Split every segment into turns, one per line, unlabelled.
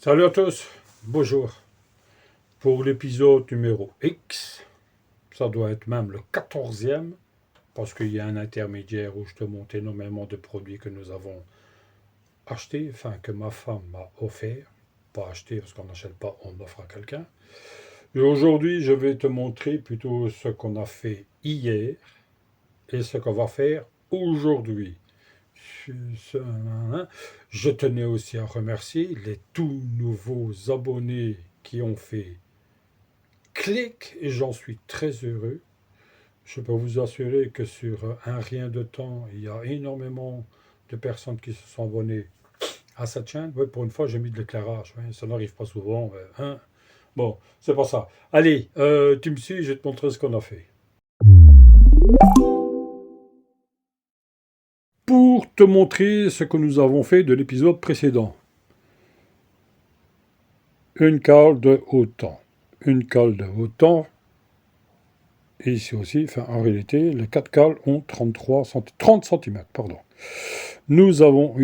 Salut à tous, bonjour. Pour l'épisode numéro X, ça doit être même le 14e, parce qu'il y a un intermédiaire où je te montre énormément de produits que nous avons achetés, enfin que ma femme m'a offert. Pas acheté parce qu'on n'achète pas, on offre à quelqu'un. Et aujourd'hui, je vais te montrer plutôt ce qu'on a fait hier et ce qu'on va faire aujourd'hui. Je tenais aussi à remercier les tout nouveaux abonnés qui ont fait clic et j'en suis très heureux. Je peux vous assurer que sur un rien de temps, il y a énormément de personnes qui se sont abonnées à cette chaîne. Ouais, pour une fois, j'ai mis de l'éclairage. Ouais, ça n'arrive pas souvent. Hein. Bon, c'est pas ça. Allez, tu me suis, je vais te montrer ce qu'on a fait. Pour te montrer ce que nous avons fait de l'épisode précédent. Une cale de haut temps. Une cale de haut temps. Et ici aussi, enfin, en réalité, les 4 cales ont 30 cm. Pardon. Nous avons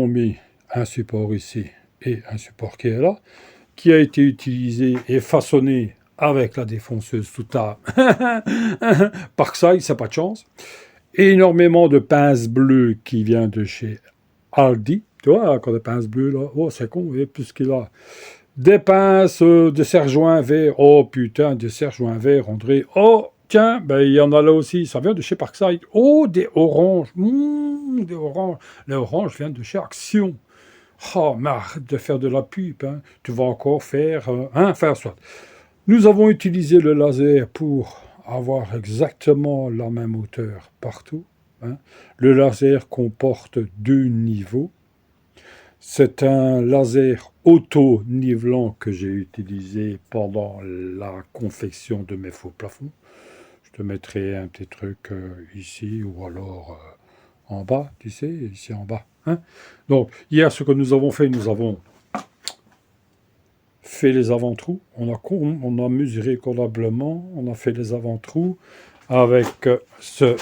mis un support ici et un support qui est là, qui a été utilisé et façonné avec la défonceuse Souta Parkside, c'est pas de chance. Énormément de pinces bleues qui vient de chez Aldi. Tu vois, quand des pinces bleues là, oh c'est con, et plus qu'il a. Des pinces de serre-joint vert. Oh putain, de serre-joint vert, André. Oh, tiens, ben il y en a là aussi. Ça vient de chez Parkside. Oh, des oranges. Des oranges. Les oranges viennent de chez Action. Oh, mais arrête de faire de la pub. Hein. Tu vas encore faire... faire soit. Nous avons utilisé le laser pour avoir exactement la même hauteur partout. Hein. Le laser comporte 2 niveaux. C'est un laser auto-nivelant que j'ai utilisé pendant la confection de mes faux plafonds. Je te mettrai un petit truc ici ou alors en bas, tu sais, ici en bas. Hein. Donc, hier, ce que nous avons fait les avant-trous. On a mesuré convenablement, on a fait les avant-trous avec ce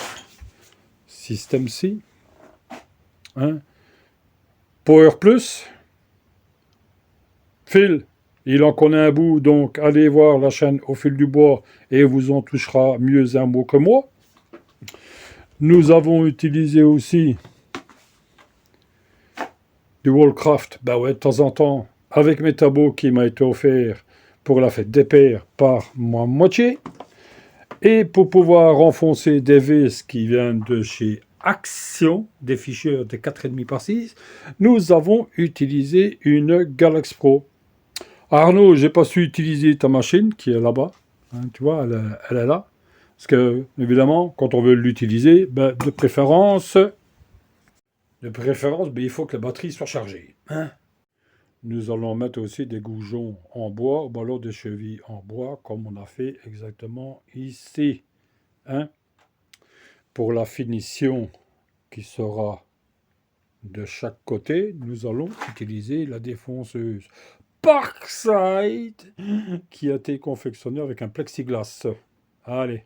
système-ci. Hein. Power Plus. Phil, il en connaît un bout, donc allez voir la chaîne Au fil du bois et vous en touchera mieux un mot que moi. Nous avons utilisé aussi du Wallcraft, bah ouais, de temps en temps, avec mes tableaux qui m'a été offert pour la fête des pères par moi moitié. Et pour pouvoir enfoncer des vis qui viennent de chez Action, des fichiers de 4,5 par 6, nous avons utilisé une Galax Pro. Arnaud, j'ai pas su utiliser ta machine qui est là-bas. Hein, tu vois, elle est là. Parce que, évidemment, quand on veut l'utiliser, ben, ben, il faut que la batterie soit chargée. Hein. Nous allons mettre aussi des goujons en bois, ou alors des chevilles en bois, comme on a fait exactement ici. Hein. Pour la finition qui sera de chaque côté, nous allons utiliser la défonceuse Parkside qui a été confectionnée avec un plexiglas. Allez.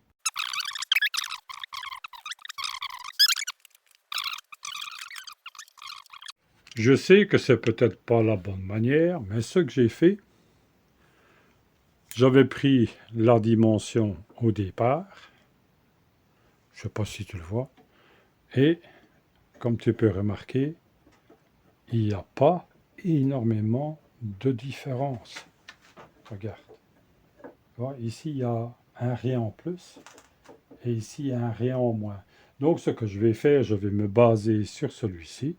Je sais que c'est peut-être pas la bonne manière, mais ce que j'ai fait, j'avais pris la dimension au départ, je ne sais pas si tu le vois, et comme tu peux remarquer, il n'y a pas énormément de différence. Regarde. Tu vois, ici, il y a un rien en plus, et ici, il y a un rien en moins. Donc, ce que je vais faire, je vais me baser sur celui-ci,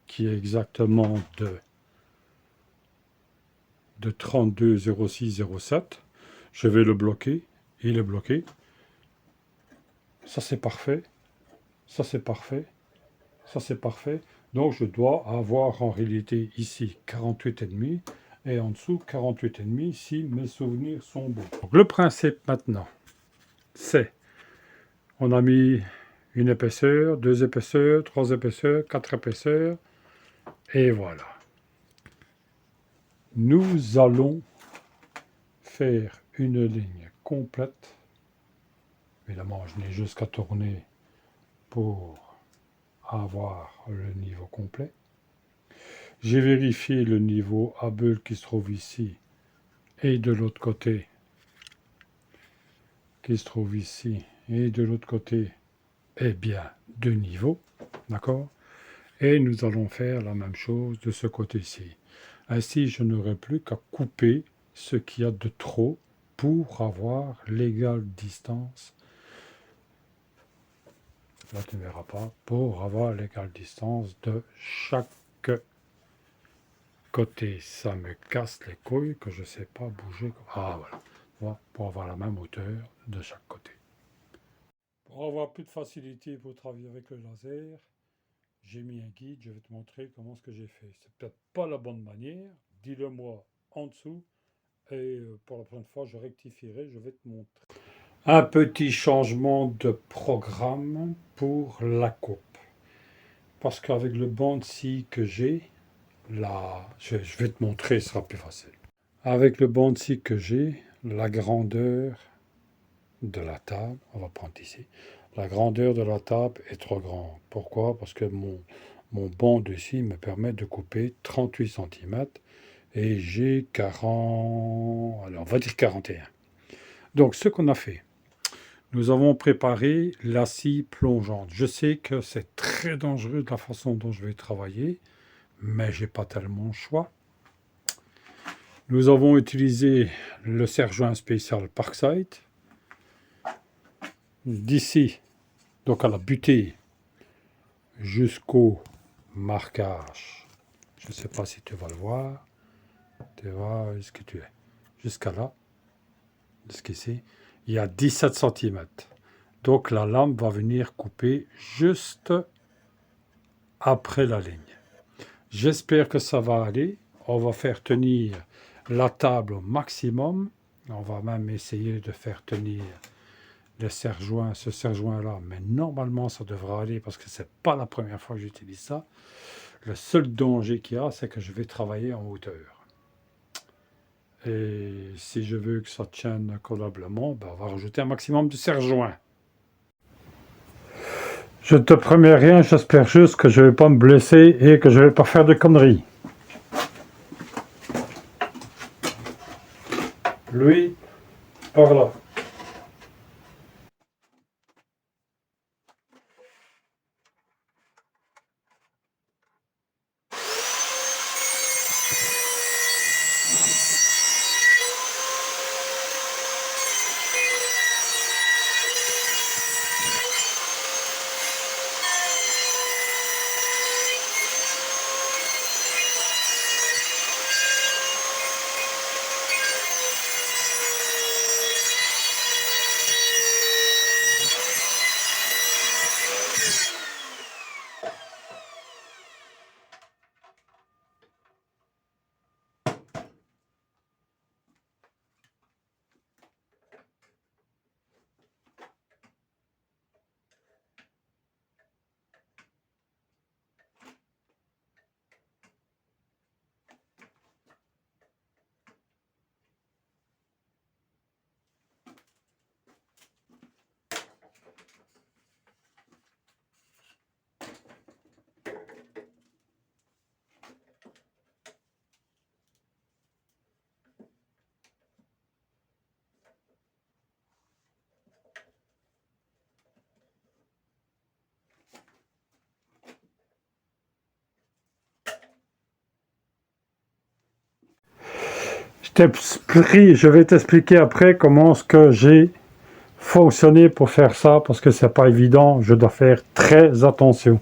qui est exactement de 32,06,07. Je vais le bloquer. Il est bloqué. Ça, c'est parfait. Ça, c'est parfait. Ça, c'est parfait. Donc, je dois avoir en réalité ici 48,5 et en dessous 48,5 si mes souvenirs sont bons. Donc, le principe maintenant, c'est on a mis une épaisseur, 2 épaisseurs, 3 épaisseurs, 4 épaisseurs. Et voilà. Nous allons faire une ligne complète. Évidemment, je n'ai juste qu'à tourner pour avoir le niveau complet. J'ai vérifié le niveau Hubble qui se trouve ici et de l'autre côté, qui se trouve ici et de l'autre côté, eh bien, deux niveaux, d'accord? Et nous allons faire la même chose de ce côté-ci. Ainsi, je n'aurai plus qu'à couper ce qu'il y a de trop pour avoir l'égale distance. Là, tu ne verras pas. Pour avoir l'égale distance de chaque côté. Ça me casse les couilles que je ne sais pas bouger. Ah, voilà. Pour avoir la même hauteur de chaque côté. Pour avoir plus de facilité pour travailler avec le laser, j'ai mis un guide, je vais te montrer comment ce que j'ai fait. C'est peut-être pas la bonne manière, dis-le moi en dessous, et pour la prochaine fois je rectifierai, je vais te montrer. Un petit changement de programme pour la coupe. Parce qu'avec le Bandsy que j'ai, là, je vais te montrer, ce sera plus facile. Avec le Bandsy que j'ai, la grandeur de la table, on va prendre ici, la grandeur de la table est trop grande. Pourquoi? Parce que mon banc dessus me permet de couper 38 cm et j'ai 40, alors on va dire 41. Donc ce qu'on a fait, nous avons préparé la scie plongeante. Je sais que c'est très dangereux de la façon dont je vais travailler, mais j'ai pas tellement le choix. Nous avons utilisé le serre-joint spécial Parkside. D'ici, donc à la butée, jusqu'au marquage. Je ne sais pas si tu vas le voir. Tu vois où est-ce que tu es. Jusqu'à là, jusqu'ici, il y a 17 cm. Donc la lame va venir couper juste après la ligne. J'espère que ça va aller. On va faire tenir la table au maximum. On va même essayer de faire tenir le serre-joint, ce serre-joint-là. Mais normalement, ça devrait aller parce que c'est pas la première fois que j'utilise ça. Le seul danger qu'il y a, c'est que je vais travailler en hauteur. Et si je veux que ça tienne convenablement, ben on va rajouter un maximum de serre-joint. Je ne te promets rien, j'espère juste que je ne vais pas me blesser et que je ne vais pas faire de conneries. Lui, par là. Je vais t'expliquer après comment ce que j'ai fonctionné pour faire ça, parce que c'est pas évident, je dois faire très attention.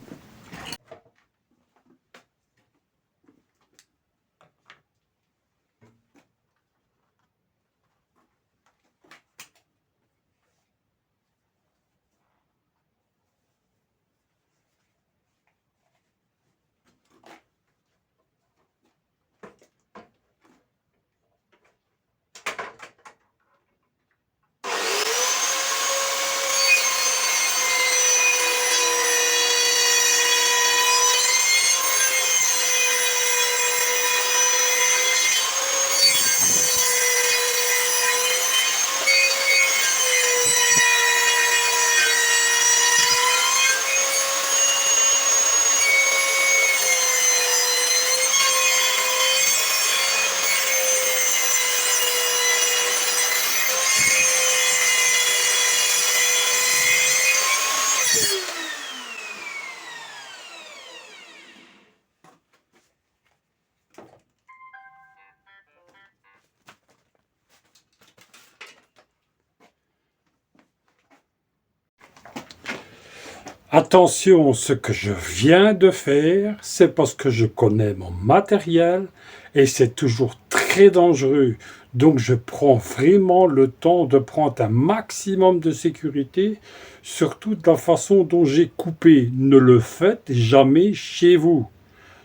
Attention, ce que je viens de faire, c'est parce que je connais mon matériel et c'est toujours très dangereux. Donc je prends vraiment le temps de prendre un maximum de sécurité, surtout de la façon dont j'ai coupé. Ne le faites jamais chez vous.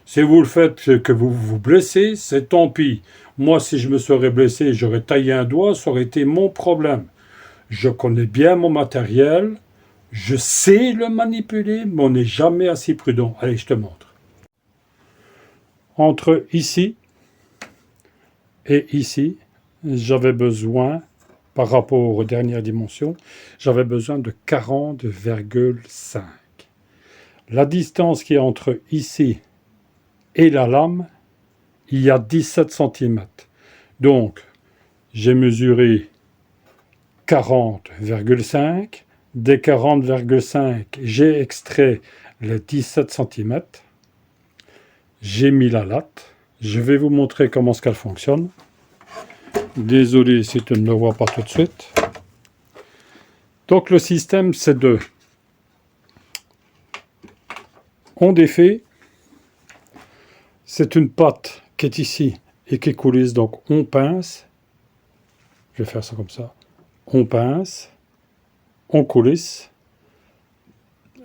Si vous le faites que vous vous blessez, c'est tant pis. Moi, si je me serais blessé, j'aurais taillé un doigt, ça aurait été mon problème. Je connais bien mon matériel, je sais le manipuler, mais on n'est jamais assez prudent. Allez, je te montre. Entre ici et ici, j'avais besoin, par rapport aux dernières dimensions, j'avais besoin de 40,5. La distance qui est entre ici et la lame, il y a 17 cm. Donc, j'ai mesuré 40,5. Des 40,5, j'ai extrait les 17 cm. J'ai mis la latte. Je vais vous montrer comment ce qu'elle fonctionne. Désolé si tu ne le vois pas tout de suite. Donc le système, c'est de... On défait. C'est une pâte qui est ici et qui coulisse. Donc on pince. Je vais faire ça comme ça. On pince. On coulisse.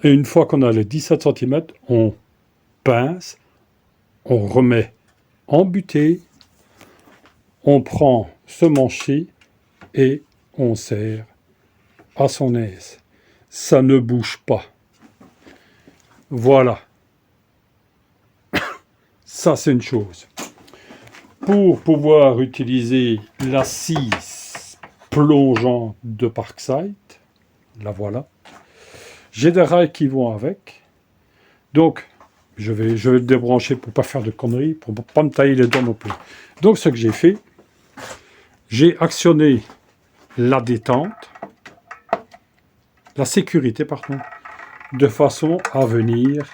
Et une fois qu'on a les 17 cm, on pince. On remet en butée. On prend ce manche-ci et on serre à son aise. Ça ne bouge pas. Voilà. Ça, c'est une chose. Pour pouvoir utiliser la scie plongeante de Parkside, la voilà. J'ai des rails qui vont avec. Donc, je vais le débrancher pour ne pas faire de conneries, pour ne pas me tailler les doigts non plus. Donc, ce que j'ai fait, j'ai actionné la détente, la sécurité, pardon, de façon à venir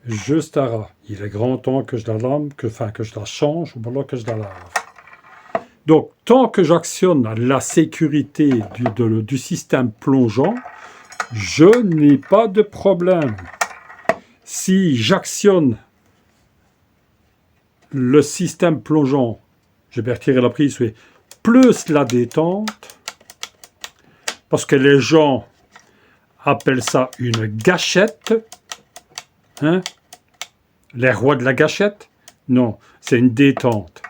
juste à ras. Il est grand temps que je la lame, que je la change, ou alors que je la lave. Donc, tant que j'actionne la sécurité du système plongeant, je n'ai pas de problème. Si j'actionne le système plongeant, je vais retirer la prise, oui, plus la détente, parce que les gens appellent ça une gâchette, hein? Les rois de la gâchette, non, c'est une détente.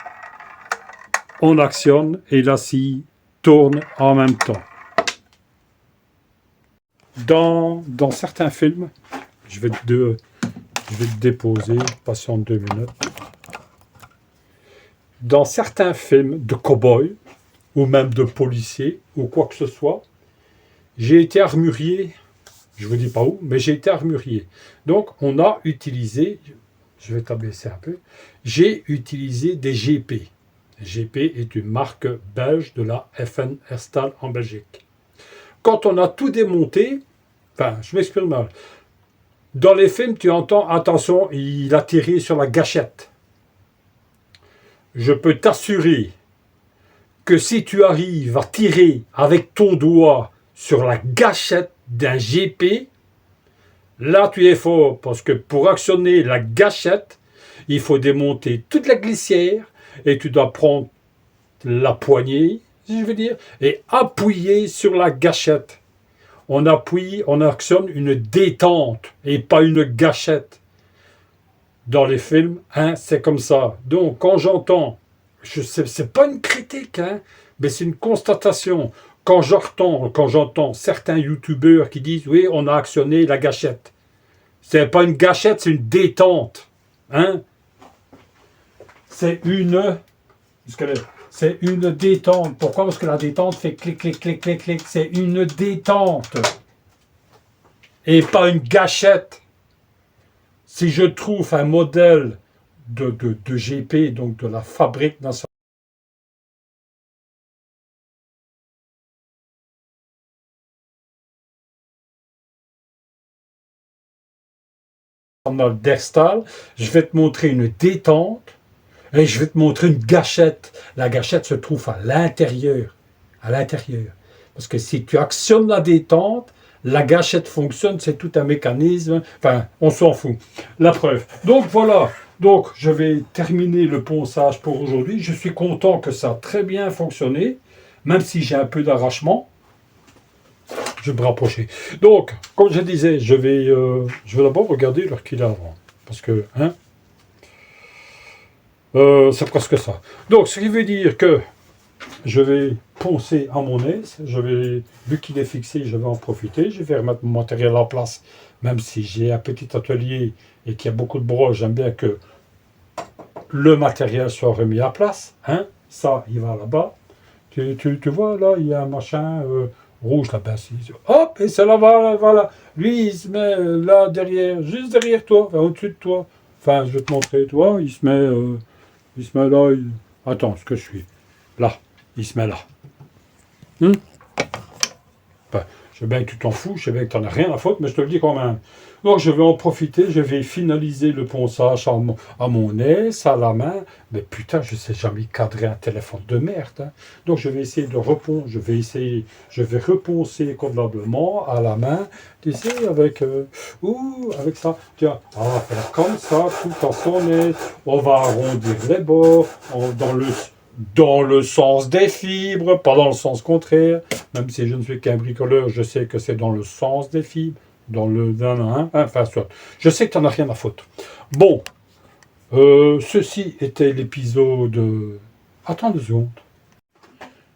On actionne et la scie tourne en même temps. Dans certains films, je vais te déposer, patiente 2 minutes. Dans certains films de cow-boy, ou même de policiers, ou quoi que ce soit, j'ai été armurier, je ne vous dis pas où, mais j'ai été armurier. Donc, on a utilisé, je vais t'abaisser un peu, j'ai utilisé des GP. GP est une marque belge de la FN Herstal en Belgique. Quand on a tout démonté, enfin, je m'exprime mal, dans les films, tu entends, attention, il a tiré sur la gâchette. Je peux t'assurer que si tu arrives à tirer avec ton doigt sur la gâchette d'un GP, là tu es fort, parce que pour actionner la gâchette, il faut démonter toute la glissière et tu dois prendre la poignée, si je veux dire, et appuyer sur la gâchette. On appuie, on actionne une détente et pas une gâchette. Dans les films, hein, c'est comme ça. Donc, quand j'entends, c'est pas une critique, hein, mais c'est une constatation. Quand j'entends certains youtubeurs qui disent, oui, on a actionné la gâchette. C'est pas une gâchette, c'est une détente. Hein? C'est une détente. Pourquoi? Parce que la détente fait clic, clic, clic, clic, clic. C'est une détente. Et pas une gâchette. Si je trouve un modèle de GP, donc de la Fabrique nationale d'Herstal, je vais te montrer une détente et je vais te montrer une gâchette. La gâchette se trouve à l'intérieur. À l'intérieur. Parce que si tu actionnes la détente, la gâchette fonctionne, c'est tout un mécanisme, enfin, on s'en fout. La preuve. Donc voilà, donc je vais terminer le ponçage pour aujourd'hui. Je suis content que ça a très bien fonctionné, même si j'ai un peu d'arrachement. Je vais me rapprocher. Donc, comme je disais, je vais d'abord regarder l'heure qu'il a avant. Parce que, hein, c'est presque ça. Donc, ce qui veut dire que je vais poncer à mon aise. Vu qu'il est fixé, je vais en profiter. Je vais remettre mon matériel en place. Même si j'ai un petit atelier et qu'il y a beaucoup de broches, j'aime bien que le matériel soit remis à place. Hein. Ça, il va là-bas. Tu vois, là, il y a un machin rouge là-bas. Hop, et ça là, voilà. Lui, il se met là, derrière, juste derrière toi, enfin, au-dessus de toi. Enfin, je vais te montrer, toi, il se met là. Attends, ce que je suis. Là, il se met là. Enfin, je sais bien que tu t'en fous, je sais bien que tu n'en as rien à foutre, mais je te le dis quand même. Donc je vais en profiter, je vais finaliser le ponçage à mon aise, à la main. Mais putain, je ne sais jamais cadrer un téléphone de merde. Hein. Donc je vais essayer de reponcer, je vais reponcer convenablement à la main. Tu sais, avec ça. Tiens, on va faire comme ça, tout en son aise. On va arrondir les bords dans le sens des fibres, pas dans le sens contraire. Même si je ne suis qu'un bricoleur, je sais que c'est dans le sens des fibres. Dans le... Enfin, soit. Je sais que tu n'en as rien à foutre. Bon, ceci était l'épisode... Attends 2 secondes.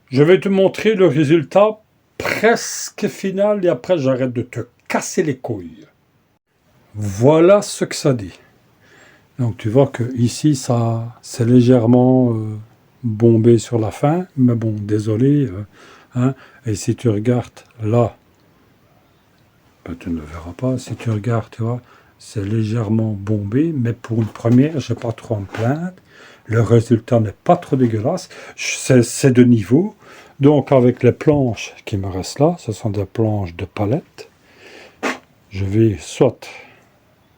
Je vais te montrer le résultat presque final et après j'arrête de te casser les couilles. Voilà ce que ça dit. Donc tu vois que ici ça c'est légèrement bombé sur la fin, mais bon, désolé. Hein. Et si tu regardes là, ben, tu ne le verras pas. Si tu regardes, tu vois, c'est légèrement bombé, mais pour une première, je n'ai pas trop à me plaindre. Le résultat n'est pas trop dégueulasse. C'est de niveau. Donc avec les planches qui me restent là, ce sont des planches de palette. Je vais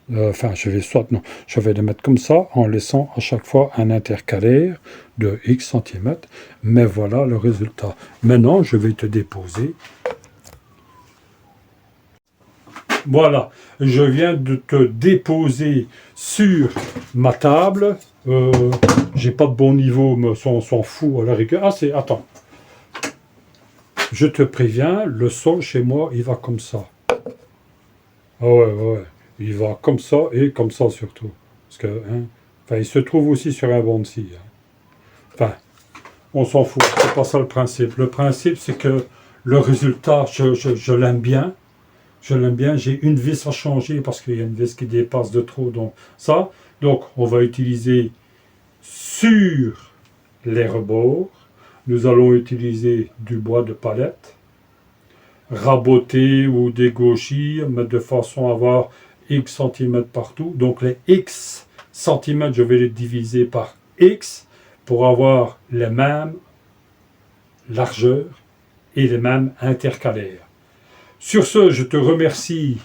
je vais les mettre comme ça en laissant à chaque fois un intercalaire de X centimètres. Mais voilà le résultat. Maintenant, je vais te déposer. Voilà, je viens de te déposer sur ma table. J'ai pas de bon niveau, mais on s'en fout à la rigueur. Attends. Je te préviens, le sol chez moi, il va comme ça. Ah ouais. Il va comme ça et comme ça surtout. Parce que, il se trouve aussi sur un banc de scie. Enfin, on s'en fout, c'est pas ça le principe. Le principe, c'est que le résultat, je l'aime bien. Je l'aime bien. J'ai une vis à changer parce qu'il y a une vis qui dépasse de trop. Donc, on va utiliser sur les rebords. Nous allons utiliser du bois de palette, raboter ou dégauchir, mais de façon à avoir X centimètres partout. Donc les X centimètres, je vais les diviser par X pour avoir les mêmes largeurs et les mêmes intercalaires. Sur ce, je te remercie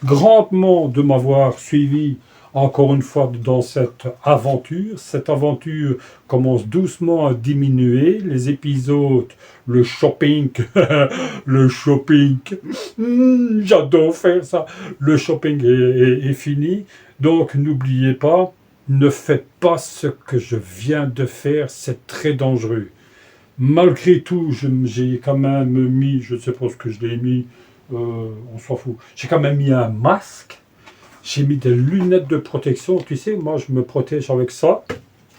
grandement de m'avoir suivi encore une fois dans cette aventure. Cette aventure commence doucement à diminuer. Les épisodes, le shopping, j'adore faire ça. Le shopping est fini. Donc n'oubliez pas, ne faites pas ce que je viens de faire, c'est très dangereux. Malgré tout, j'ai quand même mis, je ne sais pas ce que je l'ai mis, on s'en fout. J'ai quand même mis un masque. J'ai mis des lunettes de protection. Tu sais, moi, je me protège avec ça.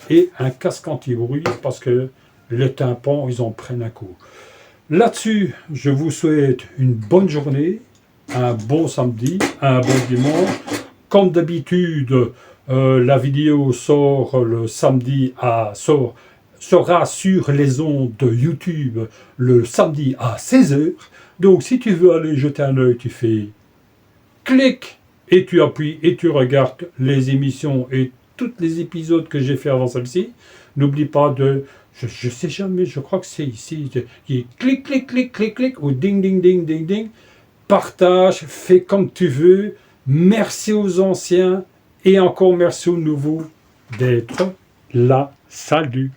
Et un casque anti-bruit parce que les tympans, ils en prennent un coup. Là-dessus, je vous souhaite une bonne journée, un bon samedi, un bon dimanche. Comme d'habitude, la vidéo sort le samedi sera sur les ondes de YouTube le samedi à 16h. Donc, si tu veux aller jeter un œil, tu fais clic et tu appuies et tu regardes les émissions et tous les épisodes que j'ai fait avant celle-ci. N'oublie pas de... Je sais jamais, je crois que c'est ici. Clic, clic, clic, clic, clic, ou ding, ding, ding, ding, ding. Partage, fais comme tu veux. Merci aux anciens et encore merci aux nouveaux d'être là. Salut!